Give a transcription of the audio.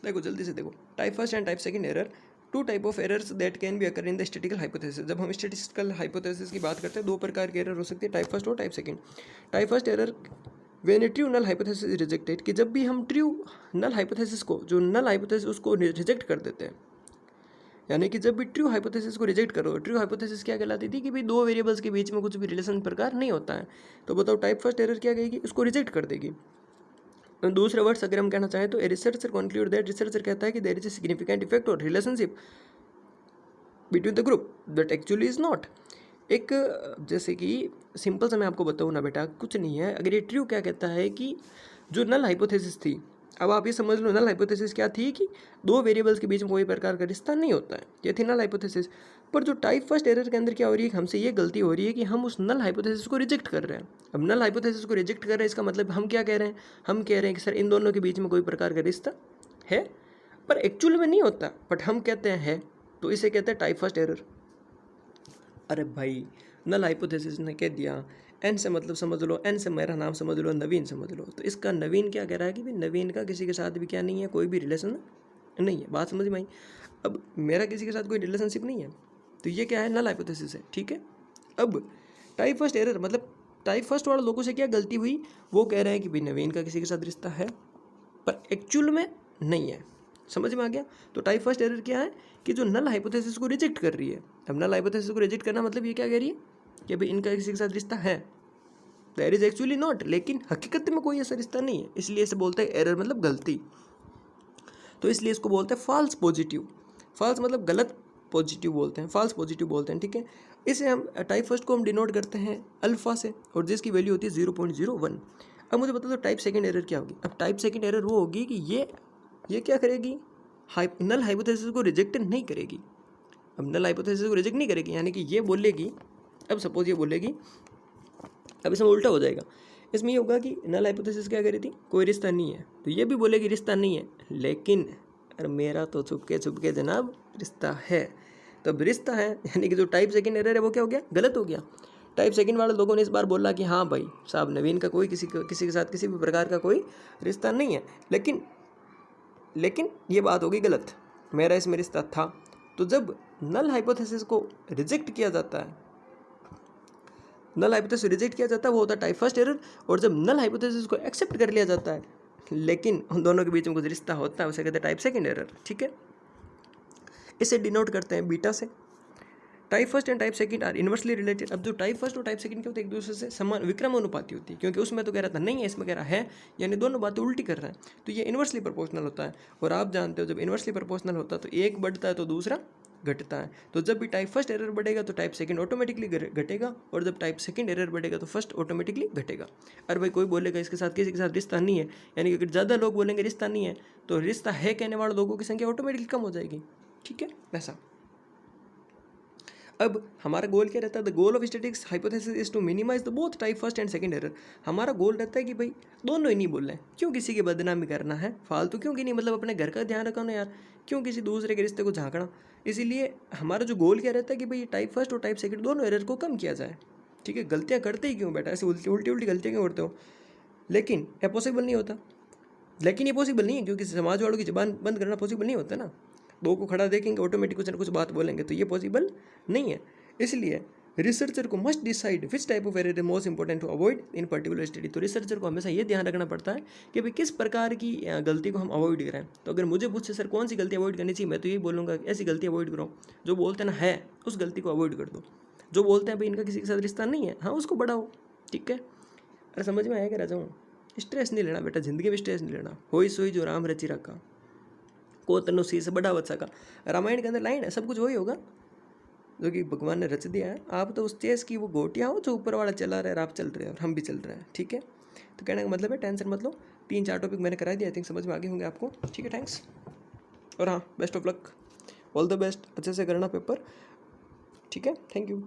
देखो जल्दी से देखो, type first and type second error, two type of errors that can be occur in the statistical hypothesis. जब हम स्टैटिस्टिकल हाइपोथेसिस की बात करते हैं, दो प्रकार के एरर हो सकते हैं, टाइप फर्स्ट और type second. Type first error when a true null hypothesis is rejected, कि जब भी हम ट्रू नल हाइपोथेसिस को, जो नल हाइपोथेसिस उसको रिजेक्ट कर देते हैं, यानी कि जब भी ट्रू हाइपोथेसिस को रिजेक्ट करो, ट्रू हाइपोथेसिस क्या कहलाती थी कि भाई दो वेरिएबल्स के बीच में कुछ भी रिलेशन प्रकार नहीं होता है, तो बताओ टाइप फर्स्ट एरर क्या कहेगी, उसको रिजेक्ट कर देगी। दूसरे वर्ड्स अगर हम कहना चाहें तो ए रिसर्चर कंक्लूड दैट, रिसर्चर कहता है कि there is a significant effect और relationship between the group that actually is not. एक जैसे कि सिंपल सा मैं आपको बताऊँ ना बेटा, कुछ नहीं है। अगर ये ट्रू क्या कहता है कि जो नल हाइपोथेसिस थी, अब आप ये समझ लो नल हाइपोथेसिस क्या थी कि दो वेरिएबल्स के बीच में कोई प्रकार का रिश्ता नहीं होता है, ये थी नल हाइपोथेसिस। पर जो टाइप फर्स्ट एरर के अंदर क्या हो रही है कि हमसे ये गलती हो रही है कि हम उस नल हाइपोथेसिस को रिजेक्ट कर रहे हैं। अब नल हाइपोथेसिस को रिजेक्ट कर रहे हैं, इसका मतलब हम क्या कह रहे हैं, हम कह रहे हैं कि सर इन दोनों के बीच में कोई प्रकार का रिश्ता है, पर एक्चुअल में नहीं होता, बट हम कहते हैं है, तो इसे कहते हैं टाइप फर्स्ट एरर। अरे भाई, नल हाइपोथेसिस ने कह दिया, एन से मतलब समझ लो, एन से मेरा नाम समझ लो, नवीन समझ लो, तो इसका नवीन क्या कह रहा है कि भाई नवीन का किसी के साथ भी क्या नहीं है, कोई भी रिलेशन नहीं है। बात समझ में आई? अब मेरा किसी के साथ कोई रिलेशनशिप नहीं है, तो ये क्या है, नल हाइपोथेसिस है, ठीक है। अब टाइप फर्स्ट एरर मतलब टाइप फर्स्ट वाले लोगों से क्या गलती हुई, वो कह रहे हैं कि भाई नवीन का किसी के साथ रिश्ता है, पर एक्चुअल में नहीं है। समझ में आ गया? तो टाइप फर्स्ट एरर क्या है कि जो नल हाइपोथेसिस को रिजेक्ट कर रही है। अब नल हाइपोथेसिस को रिजेक्ट करना मतलब ये क्या कह रही है कि भाई इनका किसी के साथ रिश्ता है, देयर इज एक्चुअली नॉट, लेकिन हकीकत में कोई ऐसा रिश्ता नहीं है, इसलिए इसे बोलते हैं एरर मतलब गलती। तो इसलिए इसको बोलते हैं फॉल्स पॉजिटिव। फॉल्स मतलब गलत, पॉजिटिव बोलते हैं, फॉल्स पॉजिटिव बोलते हैं, ठीक है। इसे हम टाइप फर्स्ट को हम डिनोट करते हैं अल्फा से, और जिसकी वैल्यू होती है 0.01। अब मुझे बता दो टाइप सेकंड एरर क्या होगी। अब टाइप सेकंड एरर वो होगी कि ये क्या करेगी, नल हाइपोथेसिस को रिजेक्ट नहीं करेगी। अब नल हाइपोथेसिस को रिजेक्ट नहीं करेगी, यानी कि ये बोलेगी, अब सपोज ये बोलेगी, अब इसमें उल्टा हो जाएगा। इसमें ये होगा कि नल हाइपोथेसिस क्या करी थी, कोई रिश्ता नहीं है, तो ये भी बोलेगी रिश्ता नहीं है, लेकिन अरे मेरा तो छुपके जनाब रिश्ता है। तो अब रिश्ता है, यानी कि जो टाइप सेकंड एरर है वो क्या हो गया, गलत हो गया। टाइप सेकंड वाले लोगों ने इस बार बोला कि हाँ भाई साहब, नवीन का कोई किसी के साथ किसी भी प्रकार का कोई रिश्ता नहीं है, लेकिन ये बात होगी गलत, मेरा इसमें रिश्ता था। तो जब नल हाइपोथेसिस को रिजेक्ट किया जाता है, नल हाइपोथेसिस रिजेक्ट किया जाता है, वो होता है टाइप फर्स्ट एरर। और जब नल हाइपोथेसिस को एक्सेप्ट कर लिया जाता है, लेकिन उन दोनों के बीच में कुछ रिश्ता होता है, उसे कहते हैं टाइप सेकंड एरर, ठीक है। इसे डिनोट करते हैं बीटा से। Type first and type second are inversely related. अब जो टाइप फर्स्ट और टाइप सेकंड के होते हैं एक दूसरे से समान विक्रम अनुपाती होती है, क्योंकि उसमें तो कह रहा था नहीं है, इसमें कह रहा है, यानी दोनों बातें उल्टी कर रहा है, तो ये इनवर्सली प्रोपोर्शनल होता है। और आप जानते हो जब इनवर्सली प्रोपोर्शनल होता है तो एक बढ़ता है तो दूसरा घटता है। तो जब भी टाइप फर्स्ट एरर बढ़ेगा तो टाइप सेकंड ऑटोमेटिकली घटेगा, और जब टाइप सेकंड एरर बढ़ेगा तो फर्स्ट ऑटोमेटिकली घटेगा। अरे भाई कोई बोलेगा इसके साथ किसी के साथ रिश्ता नहीं है, यानी कि अगर ज़्यादा लोग बोलेंगे रिश्ता नहीं है, तो रिश्ता है कहने वाले लोगों की संख्या ऑटोमेटिकली कम हो जाएगी, ठीक है, वैसा। अब हमारा गोल क्या रहता है, the goal of statistics hypothesis is to minimize the both type first and second error. हमारा गोल रहता है कि भाई दोनों ही नहीं बोल रहे हैं, क्यों किसी की बदनामी करना है फालतू, क्यों कि नहीं, मतलब अपने घर का ध्यान रखो ना यार, क्यों किसी दूसरे के रिश्ते को झांकना। इसीलिए हमारा जो गोल क्या रहता है कि भाई टाइप फर्स्ट और टाइप सेकंड दोनों एरर को कम किया जाए, ठीक है। गलतियाँ करते ही क्यों बेटा, ऐसे उल्टी उल्टी उल्टी गलतियाँ क्यों करते हो, लेकिन ये पॉसिबल नहीं होता। लेकिन ये पॉसिबल नहीं है क्योंकि समाज वालों की ज़बान बंद करना पॉसिबल नहीं होता ना। दो को खड़ा देखेंगे ऑटोमेटिक कुछ ना कुछ बात बोलेंगे, तो ये पॉसिबल नहीं है। इसलिए रिसर्चर को must decide which type of error is most important to avoid in particular study. तो रिसर्चर को हमेशा ये ध्यान रखना पड़ता है कि भाई किस प्रकार की गलती को हम अवॉइड करें। तो अगर मुझे पूछे सर कौन सी गलती अवॉइड करनी चाहिए, मैं तो यही बोलूँगा ऐसी गलती अवॉइड करो जो बोलते हैं ना है, उस गलती को अवॉइड कर दो। जो बोलते हैं भाई इनका किसी के साथ रिश्ता नहीं है, हाँ उसको बढ़ाओ, ठीक है। अरे समझ में आया क्या राजा हूँ? स्ट्रेस नहीं लेना बेटा, जिंदगी में स्ट्रेस नहीं लेना। होई सोई जो राम रचि रखा, को तनु सी से बड़ा वत्सा का। रामायण के अंदर लाइन है, सब कुछ वही होगा जो कि भगवान ने रच दिया है। आप तो उस चेस की वो गोटियाँ हो जो ऊपर वाला चला रहा है, आप चल रहे हैं और हम भी चल रहे हैं, ठीक है। तो कहने का मतलब है टेंशन मत लो, 3-4 टॉपिक मैंने करा दिया, आई थिंक समझ में आ गए होंगे आपको, ठीक है। थैंक्स, और हाँ best of luck, all the best, अच्छे से करना पेपर, ठीक है, थैंक यू।